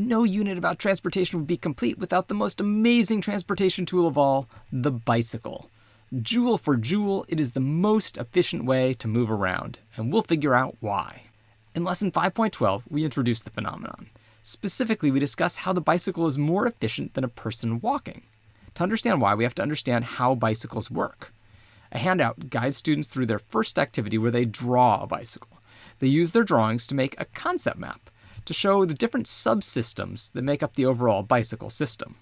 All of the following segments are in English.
No unit about transportation would be complete without the most amazing transportation tool of all, the bicycle. Joule for joule, it is the most efficient way to move around, and we'll figure out why. In Lesson 5.12, we introduce the phenomenon. Specifically, we discuss how the bicycle is more efficient than a person walking. To understand why, we have to understand how bicycles work. A handout guides students through their first activity where they draw a bicycle. They use their drawings to make a concept map to show the different subsystems that make up the overall bicycle system.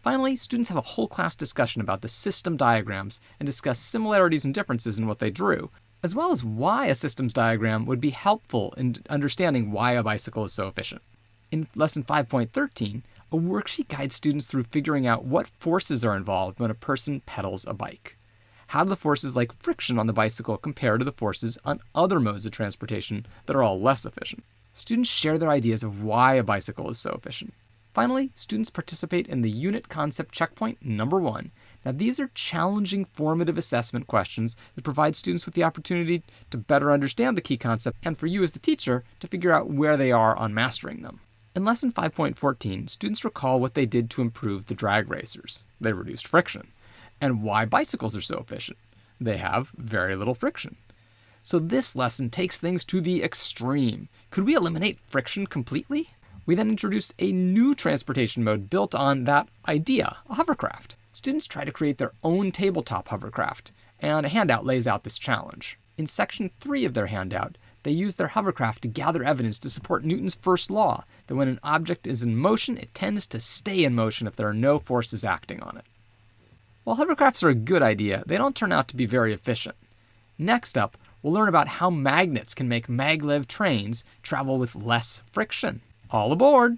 Finally, students have a whole class discussion about the system diagrams and discuss similarities and differences in what they drew, as well as why a systems diagram would be helpful in understanding why a bicycle is so efficient. In Lesson 5.13, a worksheet guides students through figuring out what forces are involved when a person pedals a bike. How do the forces like friction on the bicycle compare to the forces on other modes of transportation that are all less efficient? Students share their ideas of why a bicycle is so efficient. Finally, students participate in the Unit Concept Checkpoint number 1. Now, these are challenging formative assessment questions that provide students with the opportunity to better understand the key concept and for you as the teacher to figure out where they are on mastering them. In Lesson 5.14, students recall what they did to improve the drag racers. They reduced friction. And why bicycles are so efficient. They have very little friction. So this lesson takes things to the extreme. Could we eliminate friction completely? We then introduce a new transportation mode built on that idea, a hovercraft. Students try to create their own tabletop hovercraft, and a handout lays out this challenge. In Section 3 of their handout, they use their hovercraft to gather evidence to support Newton's first law, that when an object is in motion, it tends to stay in motion if there are no forces acting on it. While hovercrafts are a good idea, they don't turn out to be very efficient. Next up, we'll learn about how magnets can make maglev trains travel with less friction. All aboard!